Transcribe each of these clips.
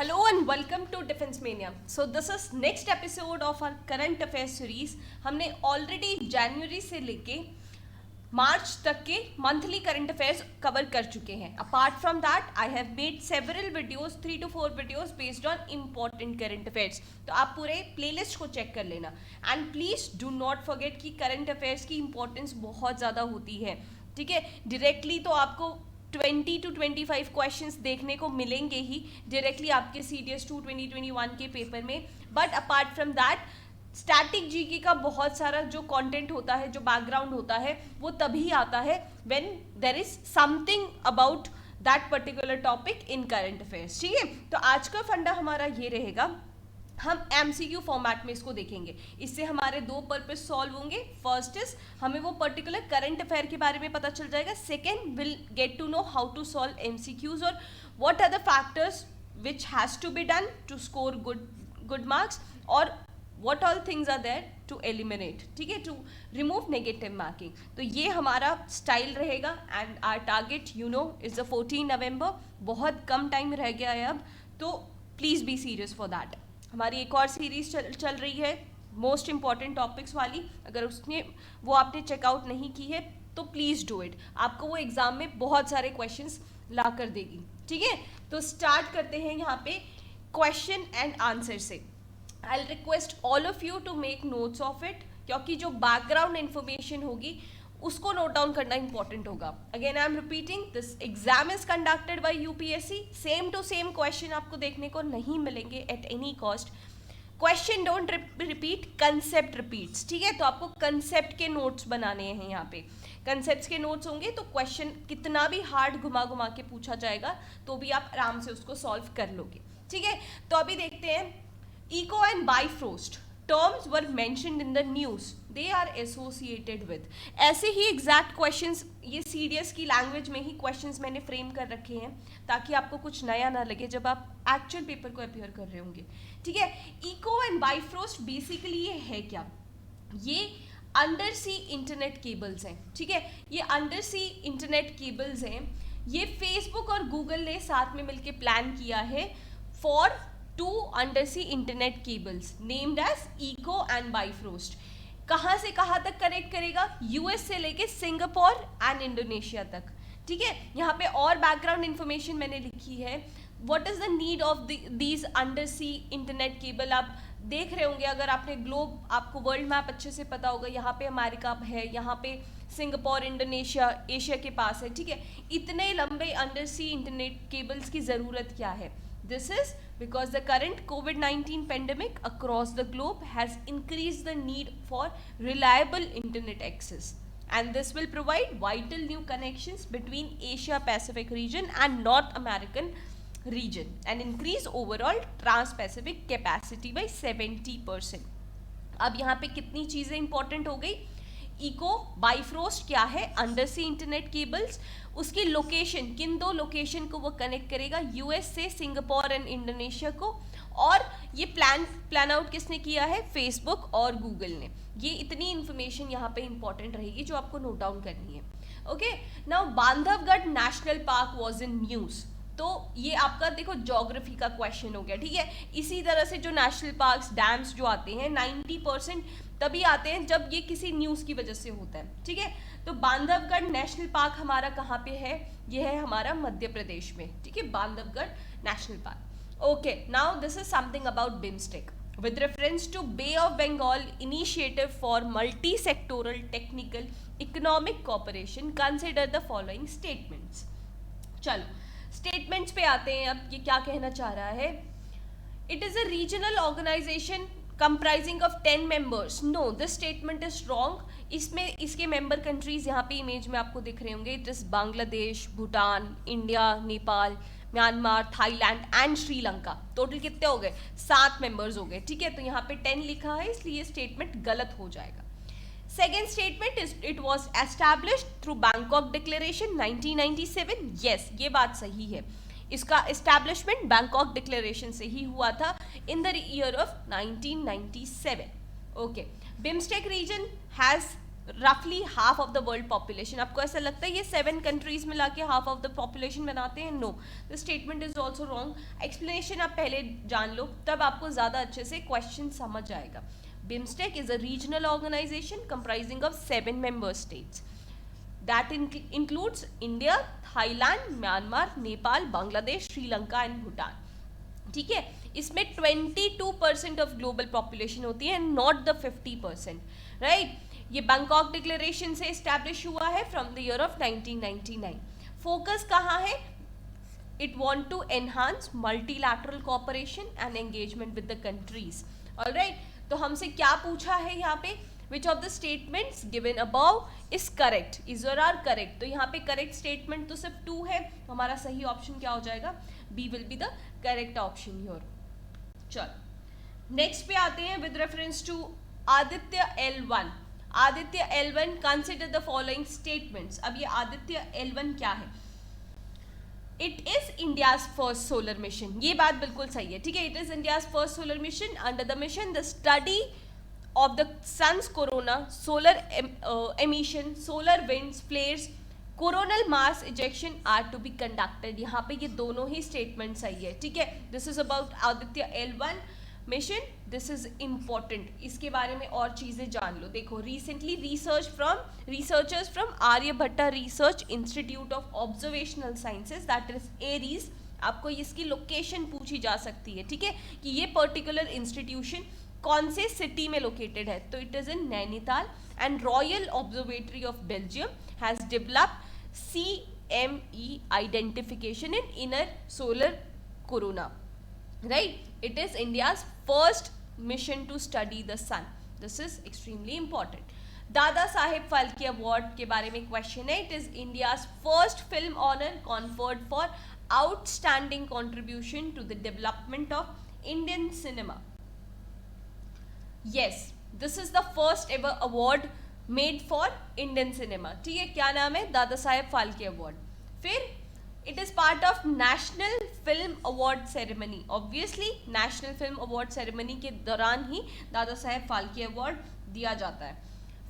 Hello and welcome to Defense Mania. So this is next episode of our current affairs series. हमने already जनवरी से लेके मार्च तक के monthly current affairs cover कर चुके हैं. Apart from that I have made several videos 3 to 4 videos based on important current affairs. तो आप पूरे प्लेलिस्ट को चेक कर लेना and please do not forget कि करंट अफेयर्स की इंपॉर्टेंस बहुत ज़्यादा होती है. ठीक है, डायरेक्टली तो आपको 20 to 25 क्वेश्चंस देखने को मिलेंगे ही डायरेक्टली आपके CDS2 2021 के पेपर में. But apart from that static GK का बहुत सारा जो कंटेंट होता है, जो बैकग्राउंड होता है, वो तभी आता है when there is something about that particular topic in current affairs. ठीक है, तो आज का फंडा हमारा ये रहेगा, हम MCQ फॉर्मेट में इसको देखेंगे. इससे हमारे दो पर्पस सॉल्व होंगे. फर्स्ट इज हमें वो पर्टिकुलर करंट अफेयर के बारे में पता चल जाएगा. Second will get to know how to solve MCQs और what are the factors which has to be done to score good marks और what all things are there to eliminate. ठीक है, to remove negative marking. तो ये हमारा style रहेगा and our target you know is the 14 November. बहुत कम time रह गया है अब, तो please be serious for that. हमारी एक और सीरीज चल रही है मोस्ट इंपॉर्टेंट टॉपिक्स वाली. अगर वो आपने चेकआउट नहीं की है तो प्लीज डू इट. आपको वो एग्जाम में बहुत सारे क्वेश्चंस ला कर देगी. ठीक है, तो स्टार्ट करते हैं यहाँ पे क्वेश्चन एंड आंसर से. I'll request all of you to make notes of it, क्योंकि जो बैकग्राउंड इन्फॉर्मेशन होगी उसको नोट डाउन करना इंपॉर्टेंट होगा. Again I am repeating, this exam is conducted by UPSC. Same to same question आपको देखने को नहीं मिलेंगे at any cost. Question don't repeat, concept repeats. ठीक है, तो आपको कंसेप्ट के नोट्स बनाने हैं. यहाँ पे कंसेप्ट के नोट्स होंगे तो क्वेश्चन कितना भी हार्ड घुमा घुमा के पूछा जाएगा तो भी आप आराम से उसको सॉल्व कर लोगे. ठीक है, तो अभी देखते हैं. Eco and Bifrost terms were mentioned in the news. They are associated with. ऐसे ही एग्जैक्ट क्वेश्चंस ये CDS की लैंग्वेज में ही क्वेश्चंस मैंने फ्रेम कर रखे हैं ताकि आपको कुछ नया ना लगे जब आप एक्चुअल पेपर को अपियर कर रहे होंगे. ठीक है, Eco and Bifrost बेसिकली ये है क्या? ये अंडर सी इंटरनेट केबल्स हैं. ठीक है, ये अंडर सी इंटरनेट केबल्स हैं. ये फेसबुक और गूगल ने साथ में मिलकर प्लान किया है for two undersea internet cables named as Eco and Bifrost. कहाँ से कहाँ तक कनेक्ट करेगा? US से लेके सिंगापुर एंड इंडोनेशिया तक. ठीक है, यहाँ पे और बैकग्राउंड इन्फॉर्मेशन मैंने लिखी है. What is the need of these undersea internet cable? आप देख रहे होंगे, अगर आपने ग्लोब, आपको वर्ल्ड मैप अच्छे से पता होगा, यहाँ पे अमेरिका है, यहाँ पे सिंगापुर, इंडोनेशिया एशिया के पास है. ठीक है, इतने लंबे अंडरसी इंटरनेट केबल्स की ज़रूरत क्या है? This is because the current COVID-19 pandemic across the globe has increased the need for reliable internet access, and this will provide vital new connections between Asia Pacific region and North American region and increase overall trans-Pacific capacity by 70%. अब यहाँ पे कितनी चीज़ें important हो गई? Eco Bifrost क्या है? Under सी internet cables. उसकी लोकेशन, किन दो लोकेशन को वो कनेक्ट करेगा? US से सिंगापुर एंड इंडोनेशिया को. और ये प्लान आउट किसने किया है? फेसबुक और गूगल ने. ये इतनी इंफॉर्मेशन यहाँ पे इंपॉर्टेंट रहेगी जो आपको नोट डाउन करनी है. Okay, now Bandhavgarh national park was in news. तो ये आपका देखो ज्योग्राफी का क्वेश्चन हो गया. ठीक है, इसी तरह से जो नेशनल पार्क्स, डैम्स जो आते हैं 90% तभी आते हैं जब ये किसी न्यूज़ की वजह से होता है. ठीक है, तो बांधवगढ़ नेशनल पार्क हमारा कहाँ पे है? ये है हमारा मध्य प्रदेश में. ठीक है, Bandhavgarh national park. Okay, now this is something about BIMSTEC. With reference to Bay of Bengal initiative for multi-sectoral technical economic cooperation, consider the following statements. चलो स्टेटमेंट्स पे आते हैं. अब ये क्या कहना चाह रहा है? It is a regional organization comprising of 10 members. No, this statement is wrong. इसमें इसके मेंबर कंट्रीज यहाँ पे इमेज में आपको दिख रहे होंगे. It is Bangladesh, Bhutan, India, Nepal, Myanmar, Thailand and Sri Lanka. Total कितने हो गए? 7 मेंबर्स हो गए. ठीक है, तो यहाँ पे 10 लिखा है इसलिए स्टेटमेंट गलत हो जाएगा. Second statement is it was established through Bangkok Declaration 1997. Yes, ये बात सही है. इसका establishment Bangkok Declaration से ही हुआ था in the year of 1997. Okay, BIMSTEC region has रफली half of the world population. आपको ऐसा लगता है ये 7 कंट्रीज में लाके हाफ ऑफ द पॉपुलेशन बनाते हैं? No, the statement is also wrong. Explanation आप पहले जान लो, तब आपको ज़्यादा अच्छे से क्वेश्चन समझ आएगा। BIMSTEC is a regional organization comprising of 7 member states that includes India, Thailand, Myanmar, Nepal, Bangladesh, Sri Lanka and Bhutan। ठीक है, इसमें 22% ऑफ ग्लोबल पॉपुलेशन होती है, नॉट द 50%, राइट। ये बैंकॉक डिक्लेरेशन से एस्टैब्लिश हुआ है from the year of 1999। Focus कहाँ है? It want to enhance multilateral cooperation and engagement with the countries. Alright, तो हमसे क्या पूछा है यहाँ पे? Which of the statements given above is correct, is और आर करेक्ट। तो यहाँ पे करेक्ट स्टेटमेंट तो सिर्फ 2 है, तो हमारा सही ऑप्शन क्या हो जाएगा? B will be the correct option here. चलो नेक्स्ट पे आते हैं with reference to Aditya L1। Aditya L1 consider the following statements. अब ये आदित्य L1 क्या है? It is India's first solar mission. ये बात बिल्कुल सही है, ठीक है। It is India's first solar mission. Under the mission the study of the sun's corona, solar emission, solar winds, flares, coronal mass ejection are to be conducted। यहाँ पे ये दोनों ही स्टेटमेंट सही है, ठीक है। This is about Aditya L1 mission, this is important. इसके बारे में और चीजें जान लो। देखो, recently researchers from Aryabhatta research institute of observational sciences, that is ARIES. आपको इसकी लोकेशन पूछी जा सकती है, ठीक है, कि ये पर्टिकुलर इंस्टीट्यूशन कौन से सिटी में लोकेटेड है। तो it is in Nainital. And royal observatory of Belgium has developed CME identification in inner solar corona, right. It is India's first mission to study the sun. This is extremely important. Dada Saheb Phalke award के बारे में question है। It is India's first film honour conferred for outstanding contribution to the development of Indian cinema. Yes, this is the first ever award made for Indian cinema। ठीक है, क्या नाम है? दादा साहेब फाल्के अवार्ड। फिर it is part of national film award ceremony. Obviously national film award ceremony के दौरान ही दादा साहेब फाल्के अवार्ड दिया जाता है।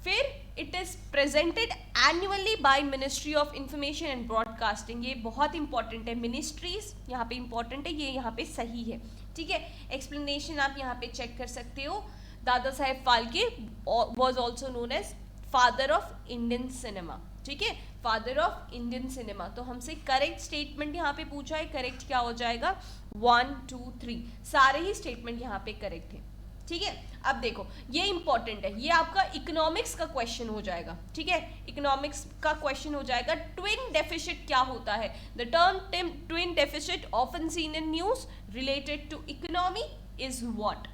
फिर it is presented annually bye ministry of information and broadcasting. ये बहुत इंपॉर्टेंट है, मिनिस्ट्रीज यहाँ पे इंपॉर्टेंट है, ये यहाँ पे सही है, ठीक है। एक्सप्लेनेशन आप यहाँ पे चेक कर सकते हो। Dada Saheb Phalke was also known as father of Indian cinema, ठीक है, फादर ऑफ इंडियन सिनेमा। तो हमसे करेक्ट स्टेटमेंट यहाँ पे पूछा है, करेक्ट क्या हो जाएगा? 1 2 3 सारे ही स्टेटमेंट यहाँ पे करेक्ट है, ठीक है। अब देखो, ये इंपॉर्टेंट है, ये आपका इकोनॉमिक्स का क्वेश्चन हो जाएगा, ठीक है। इकोनॉमिक्स का क्वेश्चन हो जाएगा। ट्विन डेफिसिट क्या होता है? The term twin deficit often seen in news related to economy is what?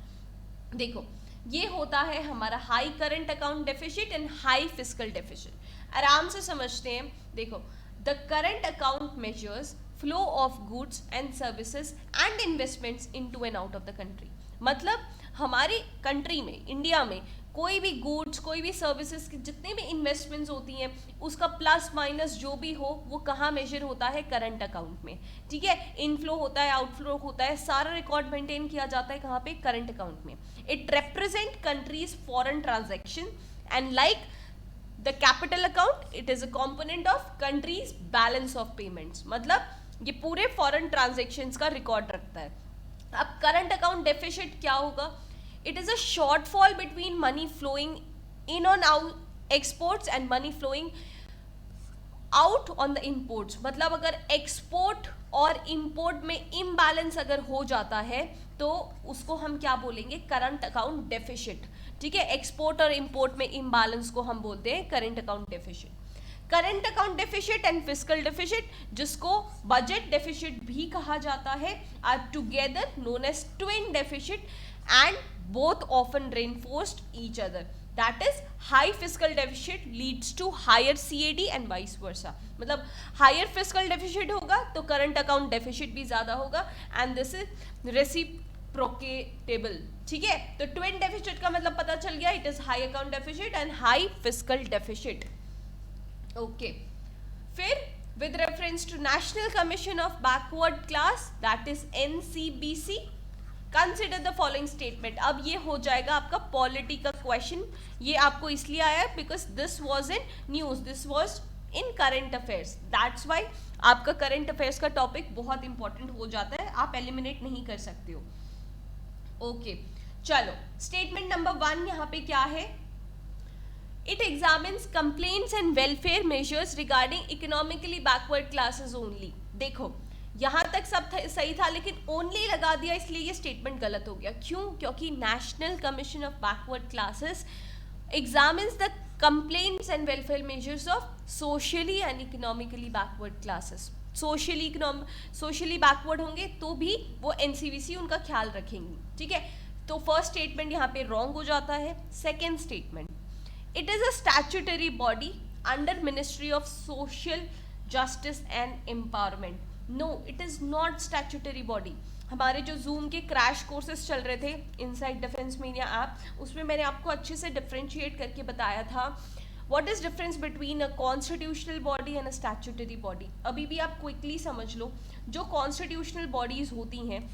देखो, ये होता है हमारा high current account deficit and high fiscal deficit. आराम से समझते हैं। देखो, the current account measures flow of goods and services and investments into and out of the country. मतलब हमारी कंट्री में, इंडिया में कोई भी गुड्स, कोई भी सर्विसेज की जितनी भी इन्वेस्टमेंट्स होती हैं, उसका प्लस माइनस जो भी हो वो कहाँ मेजर होता है? करंट अकाउंट में, ठीक है। इनफ्लो होता है, आउटफ्लो होता है, सारा रिकॉर्ड मेंटेन किया जाता है कहाँ पे? करंट अकाउंट में। It represent countries foreign transaction and like the capital account it is a component of countries balance of payments. मतलब ये पूरे फॉरेन ट्रांजेक्शन्स का रिकॉर्ड रखता है। अब करंट अकाउंट डेफिसिट क्या होगा? It is a shortfall between money flowing in on out exports and money flowing out on the imports। मतलब अगर एक्सपोर्ट और इंपोर्ट में इम्बैलेंस अगर हो जाता है तो उसको हम क्या बोलेंगे? करंट अकाउंट डेफिसिट, ठीक है। एक्सपोर्ट और इंपोर्ट में इम्बैलेंस को हम बोलते हैं current account deficit. Current account deficit and fiscal deficit, जिसको बजट डेफिसिट भी कहा जाता है, are together known as twin deficit and both often reinforced each other। That is, high fiscal deficit leads to higher CAD and vice versa। मतलब higher fiscal deficit होगा तो current account deficit भी ज़्यादा होगा and this is reciprocatable, ठीक है। तो twin deficit का मतलब पता चल गया, it is high account deficit and high fiscal deficit। Okay, फिर with reference to National Commission of Backward Class, that is NCBC, consider the following statement. अब ये हो जाएगा आपका पॉलिटी का क्वेश्चन। ये आपको इसलिए आया because this was in news, this was in current affairs, that's why आपका करंट अफेयर्स का टॉपिक बहुत इंपॉर्टेंट हो जाता है, आप एलिमिनेट नहीं कर सकते हो। ओके चलो, स्टेटमेंट नंबर 1 यहाँ पे क्या है? It examines complaints and welfare measures regarding economically backward classes only. देखो यहाँ तक सब सही था, लेकिन ओनली लगा दिया, इसलिए ये स्टेटमेंट गलत हो गया। क्यों? क्योंकि national commission of backward classes examines the complaints and welfare measures of socially and economically backward classes. Socially backward होंगे तो भी वो एनसीवीसी उनका ख्याल रखेंगी, ठीक है। तो फर्स्ट स्टेटमेंट यहाँ पे रॉन्ग हो जाता है। Second statement, it is a statutory body under ministry of social justice and empowerment. No, it is not statutory body. हमारे जो जूम के क्रैश कोर्सेज चल रहे थे इनसाइड डिफेंस मीडिया ऐप, उसमें मैंने आपको अच्छे से डिफ्रेंशिएट करके बताया था what is difference between a constitutional body and a statutory body. अभी भी आप क्विकली समझ लो, जो कॉन्स्टिट्यूशनल बॉडीज होती हैं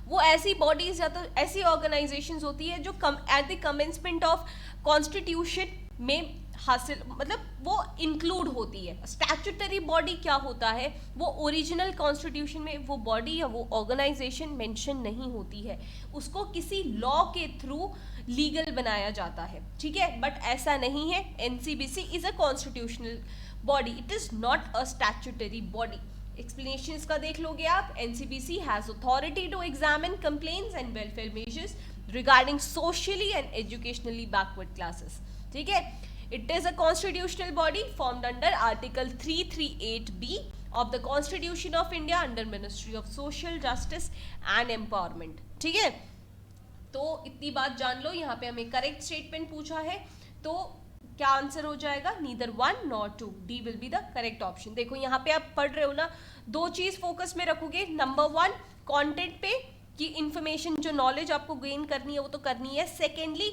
वो ऐसी बॉडीज या तो ऐसी ऑर्गेनाइजेशंस होती है जो at the commencement of constitution में हासिल, मतलब वो इंक्लूड होती है। स्टैट्यूटरी बॉडी क्या होता है? वो ओरिजिनल कॉन्स्टिट्यूशन में वो बॉडी या वो ऑर्गेनाइजेशन मेंशन नहीं होती है, उसको किसी लॉ के थ्रू लीगल बनाया जाता है, ठीक है। बट ऐसा नहीं है, NCBC is a constitutional body, it is not a statutory body. Explanation का देख लोगे आप। NCBC has authority to examine complaints and welfare measures regarding socially and educationally backward classes, ठीक है। It is a constitutional body formed under Article 338B of the Constitution of India under Ministry of Social Justice and Empowerment, ठीक है। तो इतनी बात जान लो। यहाँ पे हमें करेक्ट स्टेटमेंट पूछा है, तो क्या आंसर हो जाएगा? Neither 1 nor 2, D will be the correct option. देखो यहाँ पे आप पढ़ रहे हो ना, दो चीज फोकस में रखोगे। नंबर 1 कंटेंट पे कि इंफॉर्मेशन जो नॉलेज आपको गेन करनी है वो तो करनी है। Secondly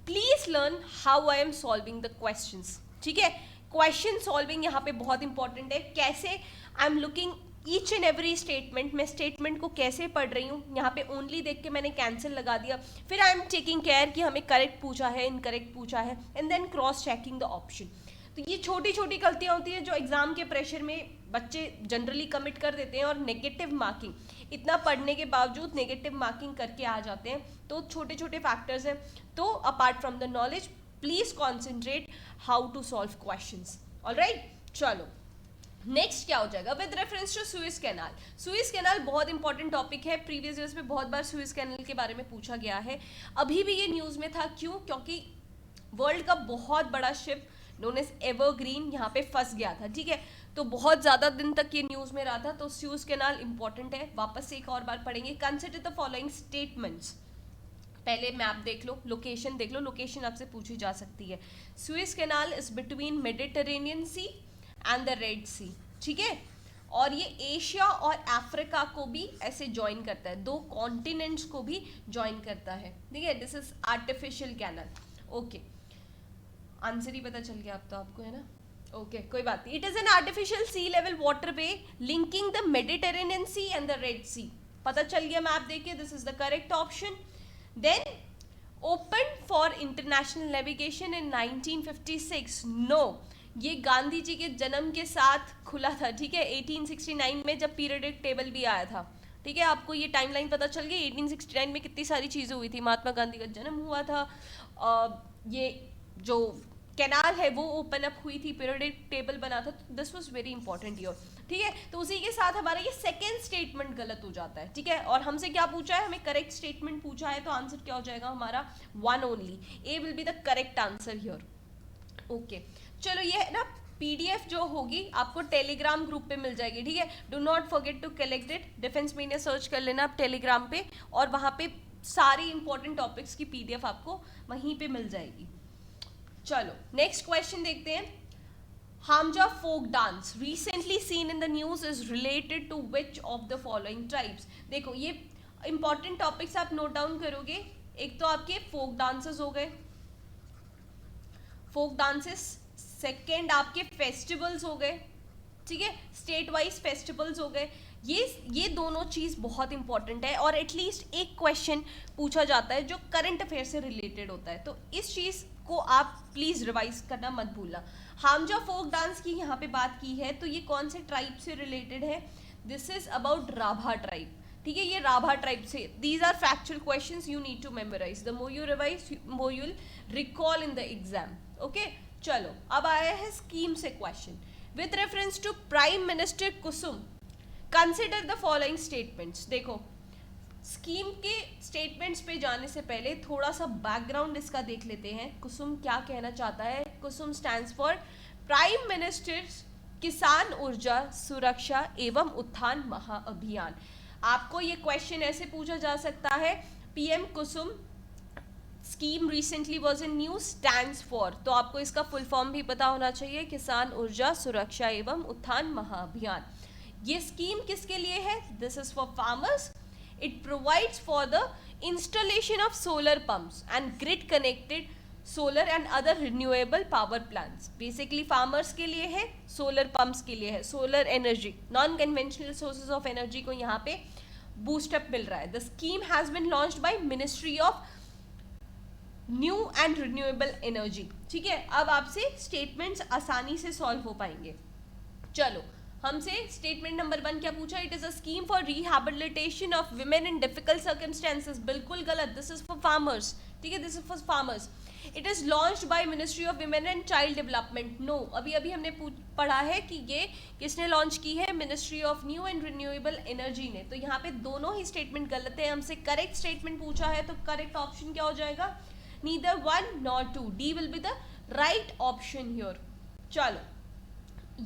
please learn how I am solving the questions, ठीक है। क्वेश्चन सॉल्विंग यहाँ पे बहुत इंपॉर्टेंट है। कैसे I am looking each and every statement, मैं स्टेटमेंट को कैसे पढ़ रही हूँ। यहाँ पे ओनली देख के मैंने कैंसिल लगा दिया, फिर आई एम टेकिंग केयर कि हमें करेक्ट पूछा है, इनकरेक्ट पूछा है, and then cross checking the option. तो ये छोटी छोटी गलतियाँ होती हैं जो एग्जाम के प्रेशर में बच्चे जनरली कमिट कर देते हैं, और नेगेटिव मार्किंग, इतना पढ़ने के बावजूद नेगेटिव मार्किंग करके आ जाते हैं। तो छोटे छोटे फैक्टर्स हैं। तो apart from the knowledge please concentrate how to solve questions, alright. चलो नेक्स्ट क्या हो जाएगा? With reference to Suez canal. Suez canal बहुत इंपॉर्टेंट टॉपिक है, प्रीवियस ईयर्स में बहुत बार सुएज कैनाल के बारे में पूछा गया है। अभी भी ये न्यूज में था, क्यों? क्योंकि वर्ल्ड का बहुत बड़ा शिप नोन एज एवरग्रीन यहाँ पे फंस गया था, ठीक है। तो बहुत ज़्यादा दिन तक ये न्यूज़ में रहा था। तो सुएज कैनाल इंपॉर्टेंट है, वापस से एक और बार पढ़ेंगे। Consider the following statements. पहले मैप देख लो, लोकेशन देख लो, लोकेशन आपसे पूछी जा सकती है। Suez canal is between Mediterranean Sea and the Red Sea, ठीक है। और ये एशिया और अफ्रीका को भी ऐसे ज्वाइन करता है, दो कॉन्टिनेंट्स को भी ज्वाइन करता है, ठीक है। This is artificial canal. Okay, answer ही पता चल गया अब तो आपको, है ना। ओके कोई बात नहीं। It is an artificial sea level waterway linking the Mediterranean Sea and the Red Sea. पता चल गया मैप देखिए, this is the correct option. Then open for international navigation in 1956। No, ये गांधी जी के जन्म के साथ खुला था, ठीक है। 1869 में जब पीरियडिक टेबल भी आया था, ठीक है। आपको ये टाइमलाइन पता चल गई। 1869 में कितनी सारी चीज़ें हुई थी। महात्मा गांधी का जन्म हुआ था, ये जो कैनाल है वो ओपन अप हुई थी, पीरियडिक टेबल बना था। This was very important year, ठीक है। तो उसी के साथ हमारा ये सेकेंड स्टेटमेंट गलत हो जाता है, ठीक है। और हमसे क्या पूछा है? हमें करेक्ट स्टेटमेंट पूछा है, तो आंसर क्या हो जाएगा हमारा? 1 only. A will be the correct answer here. Okay चलो, ये है ना पीडीएफ जो होगी आपको टेलीग्राम ग्रुप पे मिल जाएगी, ठीक है। Do not forget to collect it. Defence media search कर लेना आप टेलीग्राम पे, और वहाँ पे सारी इंपॉर्टेंट टॉपिक्स की पीडीएफ आपको वहीं पे मिल जाएगी। चलो नेक्स्ट क्वेश्चन देखते हैं। Hamja folk dance recently seen in the news is related to which of the following tribes? देखो ये इंपॉर्टेंट टॉपिक्स आप नोट डाउन करोगे। एक तो आपके फोक डांसेस हो गए, फोक डांसेस। सेकेंड आपके फेस्टिवल्स हो गए, ठीक है, स्टेट वाइज फेस्टिवल्स हो गए। ये दोनों चीज़ बहुत इंपॉर्टेंट है, और एटलीस्ट एक क्वेश्चन पूछा जाता है जो करंट अफेयर से रिलेटेड होता है, तो इस चीज़ को आप प्लीज़ रिवाइज करना मत भूलना। हामजा फोक डांस की यहाँ पे बात की है, तो ये कौन से ट्राइब से रिलेटेड है? This is about Rabha tribe, ठीक है, ये राभा ट्राइब से। These are factual questions you need to memorise, the more you revise more you will recall in the exam. Okay, चलो अब आया है स्कीम से question. With reference to prime minister Kusum consider the following statements. देखो, scheme के statements पे जाने से पहले थोड़ा सा बैकग्राउंड इसका देख लेते हैं। कुसुम क्या कहना चाहता है? कुसुम स्टैंड्स फॉर प्राइम मिनिस्टर्स किसान ऊर्जा सुरक्षा एवं उत्थान महाअभियान। आपको ये क्वेश्चन ऐसे पूछा जा सकता है, PM Kusum scheme recently was in news stands for, तो आपको इसका फुल फॉर्म भी पता होना चाहिए, किसान ऊर्जा सुरक्षा एवं उत्थान महाअभियान। ये स्कीम किसके लिए है? This is for farmers. It provides for the installation of solar pumps and grid connected solar and other renewable power plants. Basically farmers के लिए है, सोलर पंप्स के लिए है, solar energy, non conventional sources of energy को यहाँ पे boost up मिल रहा है। The scheme has been launched by ministry of new and renewable energy. ठीक है, अब आपसे स्टेटमेंट्स आसानी से सॉल्व हो पाएंगे। चलो, हमसे स्टेटमेंट नंबर 1 क्या पूछा? It is a scheme for rehabilitation of women in difficult circumstances. बिल्कुल गलत, दिस इज फॉर फार्मर्स। ठीक है, this is for farmers. It is launched by ministry of women and child development. No, अभी अभी हमने पढ़ा है कि ये किसने लॉन्च की है? Ministry of new and renewable energy ने। तो यहाँ पे दोनों ही स्टेटमेंट गलत है। हमसे करेक्ट स्टेटमेंट पूछा है, तो करेक्ट ऑप्शन क्या हो जाएगा? neither 1 nor 2, D will be the right option here। चलो,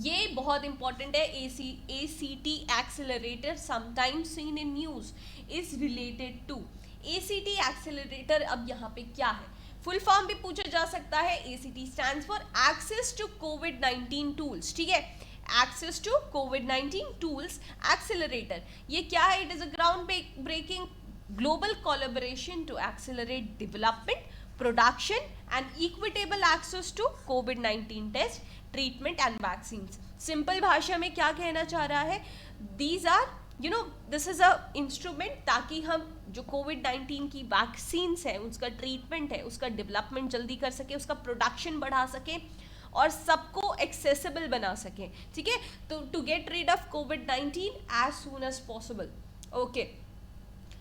ये बहुत इंपॉर्टेंट है। ACT accelerator sometimes seen in news is related to ACT accelerator. अब यहाँ पे क्या है? फुल फॉर्म भी पूछा जा सकता है। ACT stands for access to कोविड-19 टूल्स। ठीक है, एक्सेस टू कोविड-19 टूल्स एक्सेलरेटर। ये क्या है? It is a ground breaking global collaboration to accelerate development, production and equitable access to COVID-19 test, treatment and vaccines। Simple भाषा में क्या कहना चाह रहा है? These are, this is a instrument ताकि हम जो COVID-19 की वैक्सीन्स है, उसका ट्रीटमेंट है, उसका डेवलपमेंट जल्दी कर सके, उसका प्रोडक्शन बढ़ा सके और सबको एक्सेसिबल बना सके। ठीक है, तो to get rid of COVID-19 as soon as possible. Okay,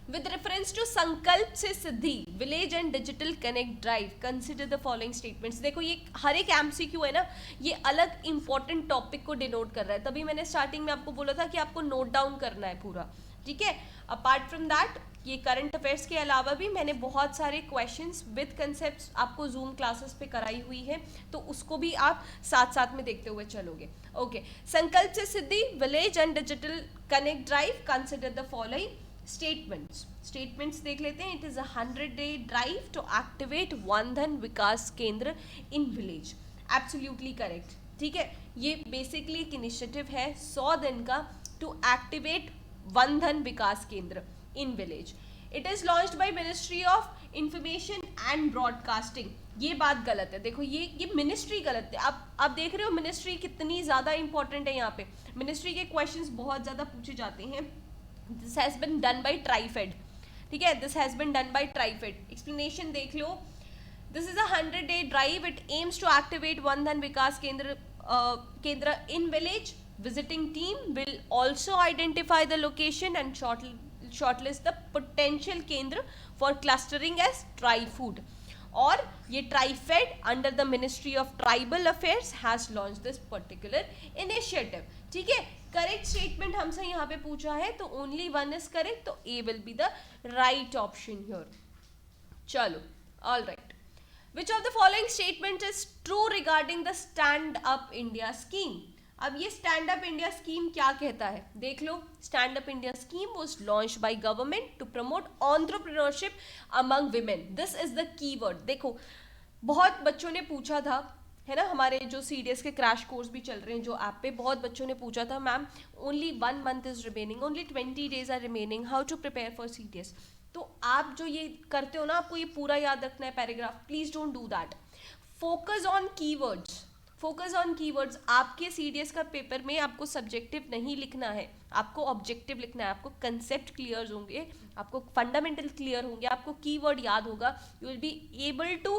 With reference to Sankalp Se Siddhi village and digital connect drive, consider the following statements. देखो, ये हर एक MCQ है ना, ये अलग इंपॉर्टेंट टॉपिक को डिनोट कर रहा है। तभी मैंने स्टार्टिंग में आपको बोला था कि आपको नोट डाउन करना है पूरा। ठीक है, अपार्ट फ्रॉम दैट, ये करंट अफेयर्स के अलावा भी मैंने बहुत सारे क्वेश्चंस विद कंसेप्ट्स आपको जूम क्लासेस पे कराई हुई है, तो उसको भी आप साथ साथ में देखते हुए चलोगे। Okay, Sankalp Se Siddhi village and digital connect drive, consider the following statements देख लेते हैं। It is 100-day drive to activate Van Dhan Vikas केंद्र इन विलेज। Absolutely correct. ठीक है, ये बेसिकली एक इनिशिएटिव है 100 दिन का टू एक्टिवेट वन धन विकास केंद्र in village. It is launched by ministry of information and broadcasting. ये बात गलत है। देखो, ये मिनिस्ट्री गलत है। आप देख रहे हो मिनिस्ट्री कितनी ज़्यादा इंपॉर्टेंट है। यहाँ पे मिनिस्ट्री के क्वेश्चंस बहुत ज़्यादा पूछे जाते हैं। This has been done by TriFed। ठीक है, this has been done by TriFed। Explanation देख लो। This is a 100-day drive। It aims to activate One Dhan Vikas Kendra in village। Visiting team will also identify the location and shortlist the potential kendra for clustering as tri-food। और ये TriFed under the Ministry of Tribal Affairs has launched this particular initiative। ठीक है, correct statement हमसे यहाँ पे पूछा है, तो ओनली 1 इज करेक्ट, तो A will be the right option here. चलो, all right. Which of the following statement is true regarding the stand up India scheme? अब ये स्टैंड अप इंडिया स्कीम क्या कहता है? देख लो, stand up India scheme was launched by government to promote entrepreneurship among women. This is the keyword. देखो, बहुत बच्चों ने पूछा था, है ना, हमारे जो CDS के क्रैश कोर्स भी चल रहे हैं जो ऐप पे, बहुत बच्चों ने पूछा था, ma'am only 1 month is remaining, only 20 days are remaining, how to prepare for CDS। तो आप जो ये करते हो ना, आपको ये पूरा याद रखना है paragraph. Please don't do that. Focus on keywords, focus on keywords. आपके सीडीएस का पेपर में आपको सब्जेक्टिव नहीं लिखना है, आपको ऑब्जेक्टिव लिखना है। आपको कंसेप्ट क्लियर होंगे, आपको फंडामेंटल क्लियर होंगे, आपको कीवर्ड याद होगा, you will be able to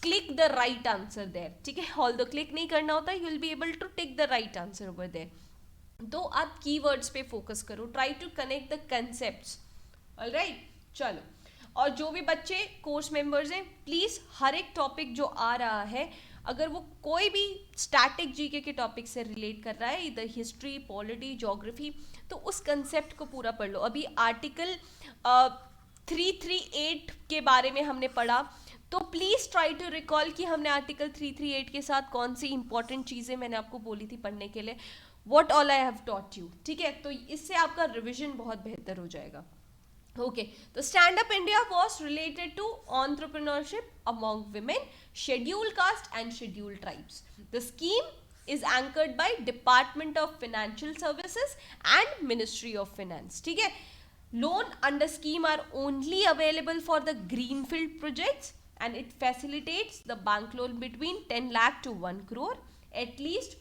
click the right answer there. ठीक है, ऑल द क्लिक नहीं करना होता, you will be able to tick the right answer over there. तो आप कीवर्ड्स पे फोकस करो, try to connect the concepts. Alright, चलो। और जो भी बच्चे कोर्स मेंबर्स हैं, प्लीज हर एक टॉपिक जो आ रहा है, अगर वो कोई भी स्टैटिक जीके के टॉपिक से रिलेट कर रहा है, इधर हिस्ट्री, पॉलिटी, ज्योग्राफी, तो उस कंसेप्ट को पूरा पढ़ लो। अभी आर्टिकल 338 के बारे में हमने पढ़ा, तो प्लीज ट्राई टू रिकॉल कि हमने आर्टिकल 338 के साथ कौन सी इंपॉर्टेंट चीजें मैंने आपको बोली थी पढ़ने के लिए, what all I have taught you. ठीक है, तो इससे आपका रिविजन बहुत बेहतर हो जाएगा। Okay, the Stand Up India was related to entrepreneurship among women, scheduled caste and scheduled tribes. The scheme is anchored by Department of Financial Services and Ministry of Finance. ठीक है, loan under scheme are only available for the greenfield projects and it facilitates the bank loan between 10 lakh to 1 crore, at least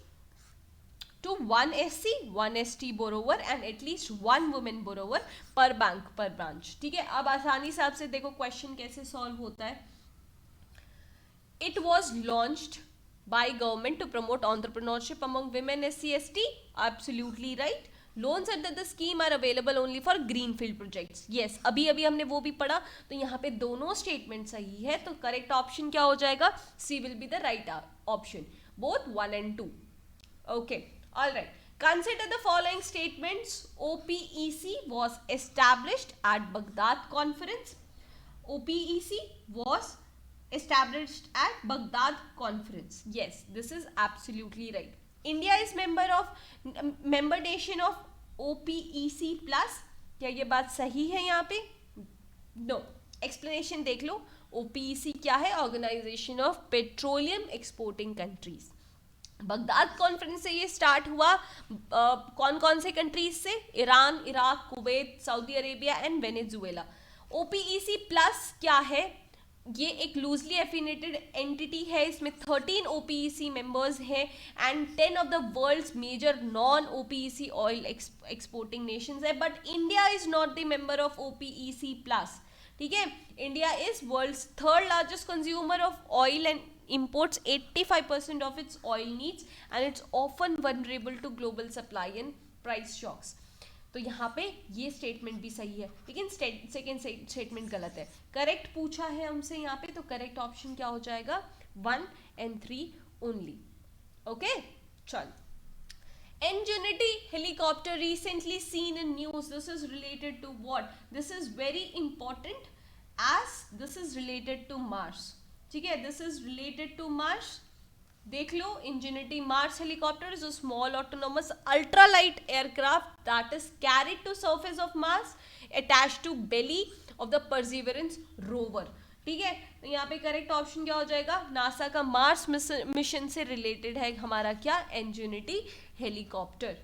to 1 SC, 1 ST borrower and at least 1 woman borrower per bank per branch. ठीक है, अब आसानी से आपसे देखो question कैसे solve होता है। It was launched by government to promote entrepreneurship among women SC ST. Absolutely right. Loans under the scheme are available only for greenfield projects. Yes, अभी अभी हमने वो भी पढ़ा, तो यहाँ पे दोनों स्टेटमेंट सही है, तो करेक्ट ऑप्शन क्या हो जाएगा? C will be the right option. Both 1 and 2. Okay. All right. Consider the following statements. OPEC was established at Baghdad Conference. OPEC was established at Baghdad Conference. Yes, this is absolutely right. India is member nation of OPEC plus. क्या ये बात सही है यहाँ पे? No. Explanation देख लो. OPEC क्या है? Organization of Petroleum Exporting Countries. Baghdad conference से ये स्टार्ट हुआ। कौन कौन से कंट्रीज से? Iran, Iraq, Kuwait, Saudi Arabia and Venezuela. OPEC plus क्या है? ये एक लूजली एफिनेटेड एंटिटी है, इसमें 13 ओपीईसी मेंबर्स हैं and 10 of the world's major non OPEC oil exporting nations है, but India is not the member of OPEC plus. ठीक है, India is world's third largest consumer of oil and imports 85% of its oil needs and it's often vulnerable to global supply and price shocks. तो यहाँ पे ये statement भी सही है, लेकिन सेकेंड स्टेटमेंट गलत है। करेक्ट पूछा है हमसे यहाँ पे, तो करेक्ट ऑप्शन क्या हो जाएगा? 1 and 3 ओनली। ओके, चल। Ingenuity helicopter recently seen in news. This is related to what? This is very important as this is related to Mars. ठीक है, this is related to Mars. देख लो, Ingenuity Mars helicopter is a small autonomous ultralight aircraft that is carried to surface of Mars attached to belly of the Perseverance rover. ठीक है, तो यहाँ पे correct option क्या हो जाएगा? नासा का मार्स मिशन से रिलेटेड है हमारा क्या? Ingenuity helicopter.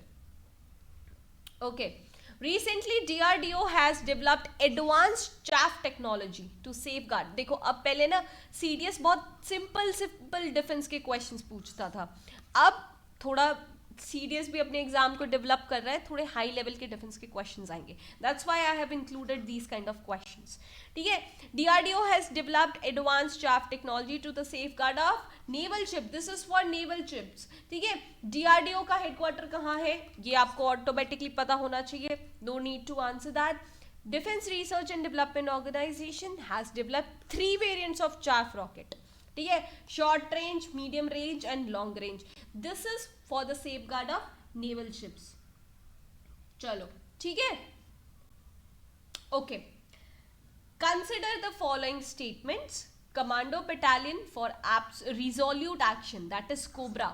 Okay, Recently, DRDO has developed advanced chaff technology to safeguard. देखो, अब पहले ना CDS बहुत सिंपल डिफेंस के क्वेश्चंस पूछता था, अब थोड़ा सीडीएस भी अपने एग्जाम को डेवलप कर रहा है, थोड़े हाई लेवल के डिफेंस के क्वेश्चंस आएंगे। That's why I have included these kind of questions. ठीक है, DRDO has developed advanced chaff technology to the safeguard of naval ship. This is for naval ships. ठीक है, डीआरडीओ का headquarter कहाँ है ये आपको ऑटोमेटिकली पता होना चाहिए, no need to answer that. Defense Research and Development Organization has developed 3 variants of chaff rocket. ठीक है, short range, medium range and long range. This is for the safeguard of naval ships. चलो ठीक है, okay. Consider the following statements. Commando battalion for resolute action, that is COBRA.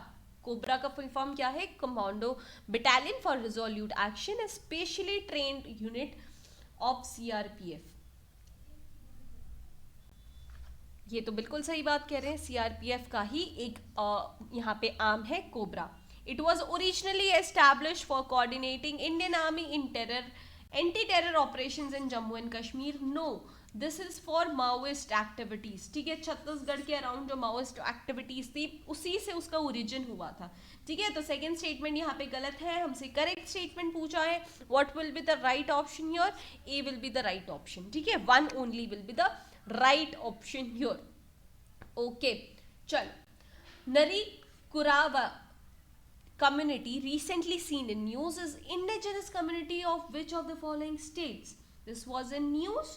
COBRA का full form क्या है? Commando battalion for resolute action, specially trained unit of CRPF. ये तो बिल्कुल सही बात कह रहे हैं, सीआरपीएफ का ही एक यहाँ पे आर्म है COBRA. It was originally establish for coordinating Indian army in terror anti terror operations in Jammu and Kashmir, no, this is for Maoist activities, ठीक है, छत्तीसगढ़ के अराउंड जो माओइस्ट एक्टिविटीज थी उसी से उसका ओरिजिन हुआ था, ठीक है। तो सेकंड स्टेटमेंट यहाँ पे गलत है, हमसे करेक्ट स्टेटमेंट पूछा है, what will be the right option here, A will be the right option, ठीक है, one only will be the right option here. Okay, चलो, नरी कुरावा community recently seen in news is indigenous community of which of the following states? This was in news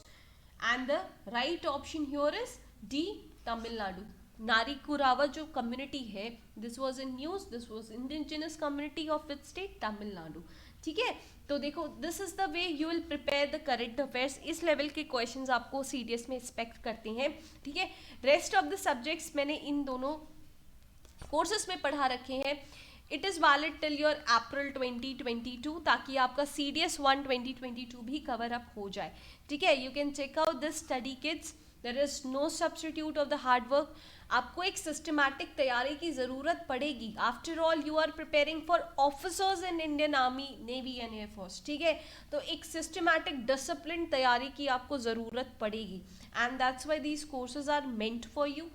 and the right option here is D, Tamil Nadu. नारी कुरावा जो community है, this was in news, this was indigenous community of which state, Tamil Nadu, ठीक है। तो देखो, this is the way you will prepare the current affairs, इस level के questions आपको सीडीएस में एक्सपेक्ट करते हैं, ठीक है। रेस्ट ऑफ द सब्जेक्ट्स मैंने इन दोनों कोर्सेस में पढ़ा रखे हैं। It is valid till your April 2022, ताकि आपका CDS 1 2022 भी कवर अप हो जाए, ठीक है। You can check out this study kits, there is no substitute of the hard work. आपको एक सिस्टमैटिक तैयारी की ज़रूरत पड़ेगी, after all you are preparing for officers in Indian army, navy and air force, ठीक है। तो एक सिस्टमैटिक डिसिप्लिन तैयारी की आपको ज़रूरत पड़ेगी, and that's why these courses are meant for you.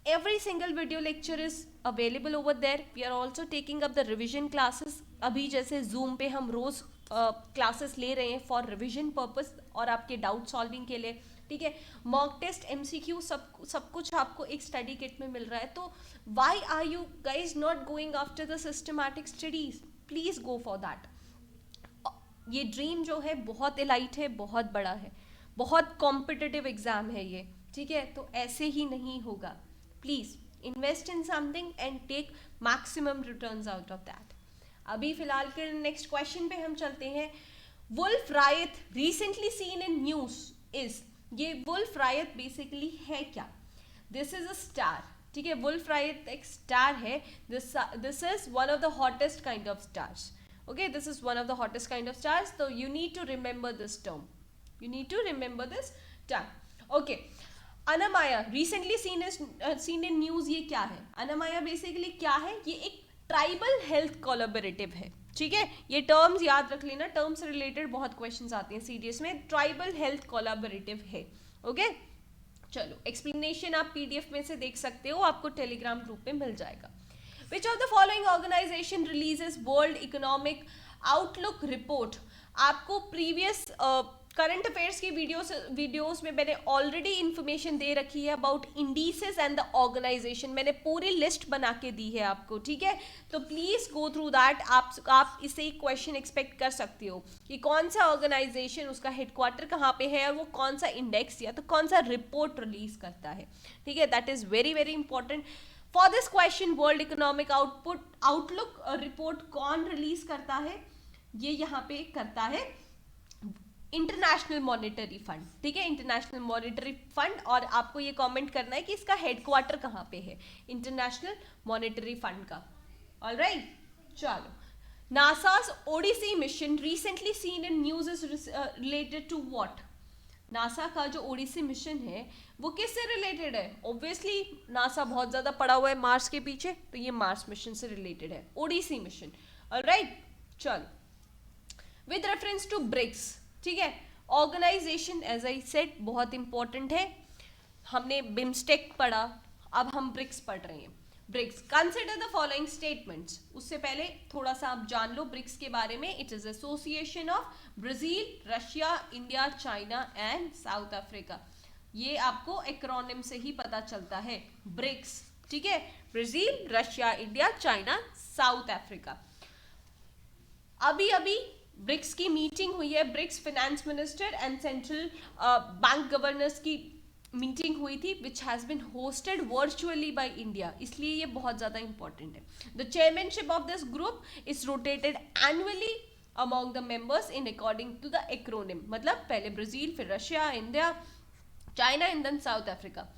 Every single video lecture is available over there. We are also taking up the revision classes. अभी जैसे Zoom पे हम रोज क्लासेस ले रहे हैं फॉर रिविजन पर्पस और आपके डाउट सॉल्विंग के लिए, ठीक है। मॉक टेस्ट, MCQ, सब कुछ आपको एक स्टडी किट में मिल रहा है। तो why are you guys not going after the systematic studies? Please go for that. ये ड्रीम जो है बहुत एलाइट है, बहुत बड़ा है, बहुत कॉम्पिटिटिव एग्जाम है ये, ठीक है। तो ऐसे ही नहीं होगा, please invest in something and take maximum returns out of that. अभी फिलहाल के नेक्स्ट क्वेश्चन पे हम चलते हैं। Wolf Rayet recently seen in news is, ये वुल्फ रायत बेसिकली है क्या? दिस इज अ स्टार, ठीक है। वुल्फ रायत एक स्टार है, this is one of the hottest kind of stars, okay, this is one of the hottest kind of stars. तो you need to remember this term, you need to remember this term, okay। Anamaya recently seen in news, ये क्या है? अनामाया basically क्या है? ये एक tribal health collaborative है, ठीक है। ये टर्म्स याद रख लेना, टर्म्स से रिलेटेड बहुत क्वेश्चंस आते हैं सीडीएस में। ट्राइबल हेल्थ कोलैबोरेटिव है, ओके। चलो, एक्सप्लेनेशन आप PDF में से देख सकते हो, आपको टेलीग्राम ग्रुप में मिल जाएगा। Which of the following organisation releases world economic outlook report? आपको प्रीवियस करंट अफेयर्स की वीडियोस में मैंने ऑलरेडी इन्फॉर्मेशन दे रखी है about indices and the organisation, मैंने पूरी लिस्ट बना के दी है आपको, ठीक है। तो प्लीज गो थ्रू दैट। आप इससे एक क्वेश्चन एक्सपेक्ट कर सकते हो कि कौन सा ऑर्गेनाइजेशन, उसका हेडक्वार्टर कहाँ पे है और वो कौन सा इंडेक्स या तो कौन सा रिपोर्ट रिलीज करता है, ठीक है। That is very very important for this question. World economic outlook report कौन रिलीज करता है? ये यहाँ पे करता है इंटरनेशनल मॉनेटरी फंड, ठीक है, इंटरनेशनल मॉनेटरी फंड। और आपको ये कमेंट करना है कि इसका हेडक्वार्टर कहाँ पे है, इंटरनेशनल मॉनेटरी फंड का, ऑलराइट। चलो, NASA's Odyssey mission recently seen in news is related to what? NASA का जो ओडिसी मिशन है वो किससे रिलेटेड है? ऑब्वियसली नासा बहुत ज्यादा पड़ा हुआ है मार्स के पीछे, तो ये मार्स मिशन से रिलेटेड है, ओडिसी मिशन, ऑलराइट। चलो, विद रेफरेंस टू ब्रिक्स, ठीक है, ऑर्गेनाइजेशन एज आई सेड बहुत इंपॉर्टेंट है। हमने बिम्स्टेक पढ़ा, अब हम ब्रिक्स पढ़ रहे हैं। BRICS, consider the following statements. उससे पहले थोड़ा सा आप जान लो ब्रिक्स के बारे में। It is association of Brazil, Russia, India, China and south Africa. ये आपको एक्रोनिम से ही पता चलता है, ब्रिक्स, ठीक है। Brazil, Russia, India, China, South Africa. अभी अभी ब्रिक्स की मीटिंग हुई है, BRICS finance minister and central bank governors की मीटिंग हुई थी, which has been hosted virtually by India, इसलिए ये बहुत ज्यादा इंपॉर्टेंट है। The chairmanship of this group is rotated annually among the members in according to the acronym, मतलब पहले ब्राजील, फिर Russia, India, China and then South Africa,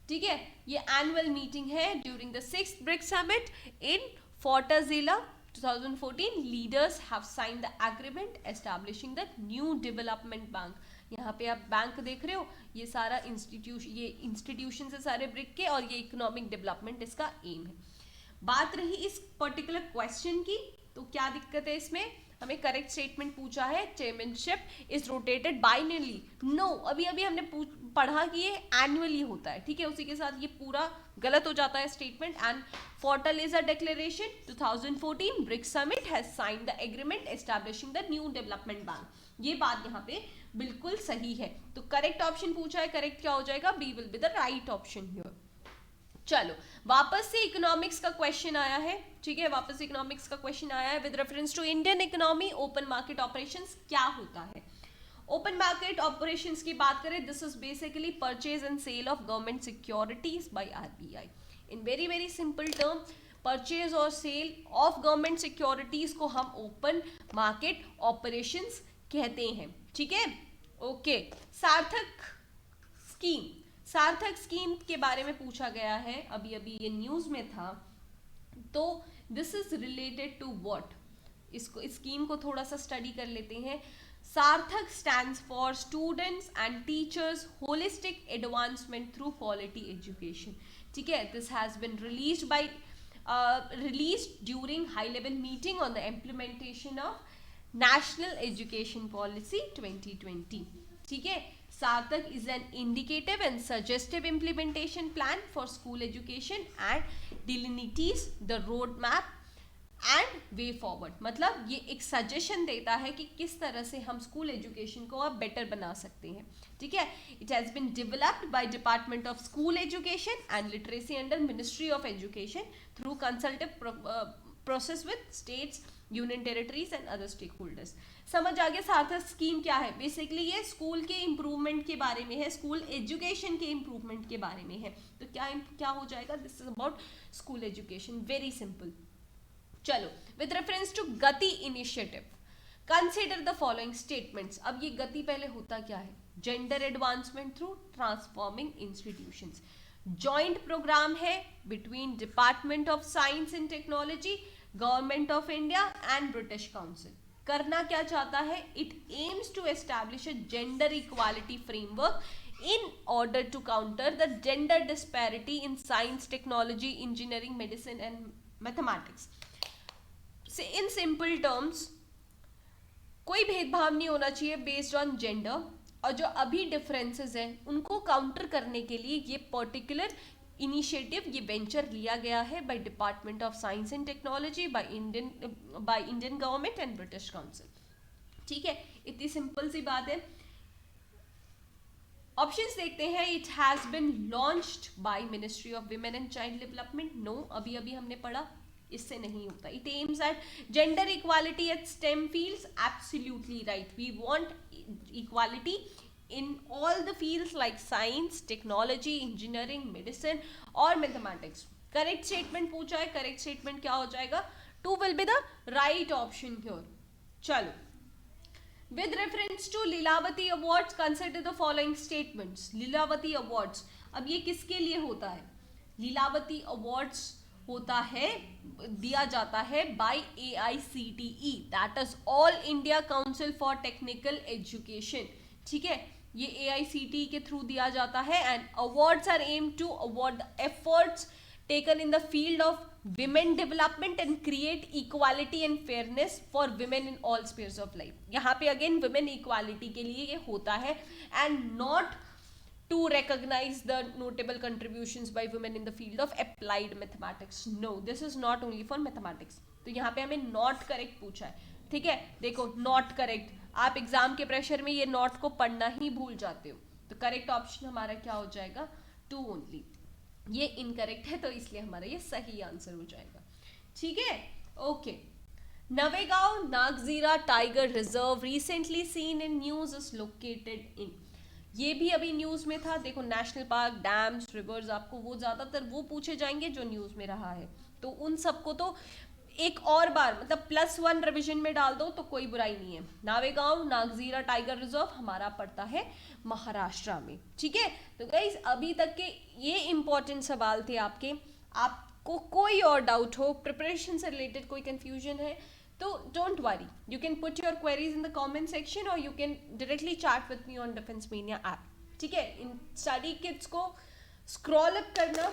ठीक है। ये एनुअल मीटिंग है during the 6th BRICS summit in Fortaleza 2014. Leaders have signed the agreement establishing the new development bank. यहाँ पे आप बैंक देख रहे हो, ये सारा इंस्टीट्यूशन है सारे ब्रिक के, और ये इकोनॉमिक डेवलपमेंट इसका एम है। बात रही इस पर्टिकुलर क्वेश्चन की, तो क्या दिक्कत है इसमें? हमें करेक्ट स्टेटमेंट पूछा है चेयरमैनशिप इज रोटेटेड बाइनरली। नो, अभी अभी हमने पढ़ा कि ये एनुअली होता है, ठीक है, उसी के साथ ये पूरा गलत हो जाता है statement. And Fortaleza Declaration 2014 BRICS Summit has signed the agreement establishing the new development bank। ये बात यहाँ पे बिल्कुल सही है, तो करेक्ट ऑप्शन पूछा है, करेक्ट क्या हो जाएगा, B will be the right option here. चलो वापस से इकोनॉमिक्स का क्वेश्चन आया है, ठीक है, वापस से इकोनॉमिक्स का क्वेश्चन आया है with reference to Indian economy open market operations क्या होता है। ओपन मार्केट ऑपरेशंस की बात करें, this is basically purchase and sale of government securities by RBI. In very very simple term, purchase और सेल ऑफ गवर्नमेंट सिक्योरिटीज को हम open market operations कहते हैं, ठीक है, ओके। सार्थक स्कीम, सार्थक स्कीम के बारे में पूछा गया है, अभी अभी ये न्यूज में था, तो this is related to what, इसको इस स्कीम को थोड़ा सा स्टडी कर लेते हैं। SARTHAQ stands for students and teachers holistic advancement through quality education, ठीक है। This has been released during high level meeting on the implementation of National Education Policy 2020, ठीक है। Sarthak is an indicative and suggestive implementation plan for school education and delineates the roadmap and way forward, मतलब ये एक suggestion देता है कि किस तरह से हम स्कूल एजुकेशन को अब बेटर बना सकते हैं, ठीक है। It has been developed by department of school education and literacy under ministry of education through consultive process with states, union territories and other stakeholders. समझ आ गया सार्थक स्कीम क्या है, बेसिकली ये स्कूल के इम्प्रूवमेंट के बारे में है, स्कूल एजुकेशन के इम्प्रूवमेंट के बारे में है। तो क्या हो जाएगा, this is about school education, very simple. चलो with reference to GATI initiative consider the following statements. अब ये गति पहले होता क्या है, gender advancement through transforming institutions, joint program है between department of science and technology, government of India and British council. करना क्या चाहता है, it aims to establish a gender equality framework in order to counter the gender disparity in science, technology, engineering, medicine and mathematics। In simple terms, कोई भेदभाव नहीं होना चाहिए based on gender, और जो अभी डिफरेंसेस हैं उनको काउंटर करने के लिए ये पर्टिकुलर इनिशिएटिव, ये वेंचर लिया गया है bye department of science and technology, by Indian government and British council, ठीक है। इतनी सिंपल सी बात है। ऑप्शंस देखते हैं, it has been launched by ministry of women and child development, no, अभी अभी हमने पढ़ा, इससे नहीं होता। It aims at gender equality at STEM fields, absolutely right, we want equality in all the fields like science, technology, engineering, medicine और mathematics. Correct statement पूछा है, करेक्ट स्टेटमेंट क्या हो जाएगा, 2 will be the right option here. चलो with reference to Lilavati awards consider the following statements. Lilavati awards, अब ये किसके लिए होता है, लीलावती अवार्ड्स होता है, दिया जाता है by AICTE, that is all India council for technical education, ठीक है, ये AICTE के थ्रू दिया जाता है। And awards are aim to award the efforts taken in the field of women development and create equality and fairness for women in all spheres of life. यहाँ पे अगेन विमेन इक्वालिटी के लिए ये होता है, and not to recognize the notable contributions by women in the field of applied mathematics, no, this is not only for mathematics। तो यहाँ पे हमें नॉट करेक्ट पूछा है, ठीक है, देखो नॉट करेक्ट, आप एग्जाम के प्रेशर में ये नॉट को पढ़ना ही भूल जाते हो, तो करेक्ट ऑप्शन हमारा क्या हो जाएगा, 2 ओनली। ये इनकरेक्ट है, तो इसलिए हमारा ये सही आंसर हो जाएगा, ठीक है, okay. Navegaon Nagzira tiger reserve recently seen in news is located in, ये भी अभी न्यूज में था। देखो नेशनल पार्क, डैम्स, रिवर्स, आपको वो ज्यादातर वो पूछे जाएंगे जो न्यूज में रहा है, तो उन सबको तो एक और बार मतलब +1 रिवीजन में डाल दो तो कोई बुराई नहीं है। नावेगांव नागजीरा टाइगर रिजर्व हमारा पड़ता है महाराष्ट्र में, ठीक है। तो गाइस अभी तक के ये इंपॉर्टेंट सवाल थे आपके, आपको कोई और डाउट हो, प्रिपरेशन से रिलेटेड कोई कंफ्यूजन है तो don't worry, you can put your queries in the comment section और you can directly chat with me on Defence Mania app, ठीक है। इन स्टडी किट्स को स्क्रॉल अप करना,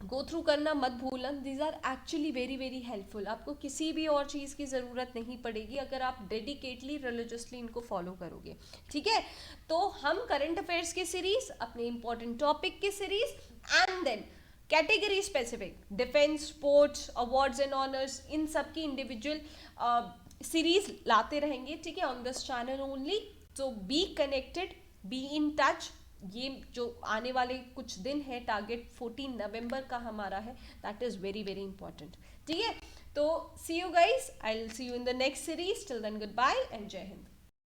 गो थ्रू करना मत भूलना, these are actually very very helpful. आपको किसी भी और चीज़ की ज़रूरत नहीं पड़ेगी अगर आप डेडिकेटली रिलीजियसली इनको फॉलो करोगे, ठीक है। तो हम करंट अफेयर्स की सीरीज, अपने इंपॉर्टेंट टॉपिक की series, and then category specific defence, sports, awards and honours, इन सब की इंडिविजुअल सीरीज लाते रहेंगे, ठीक है, on this channel only. So be connected, be in touch. ये जो आने वाले कुछ दिन है, टारगेट 14 नवंबर का हमारा है, that is very very important, ठीक है। तो see you guys, I will see you in the next series, till then goodbye and जय हिंद।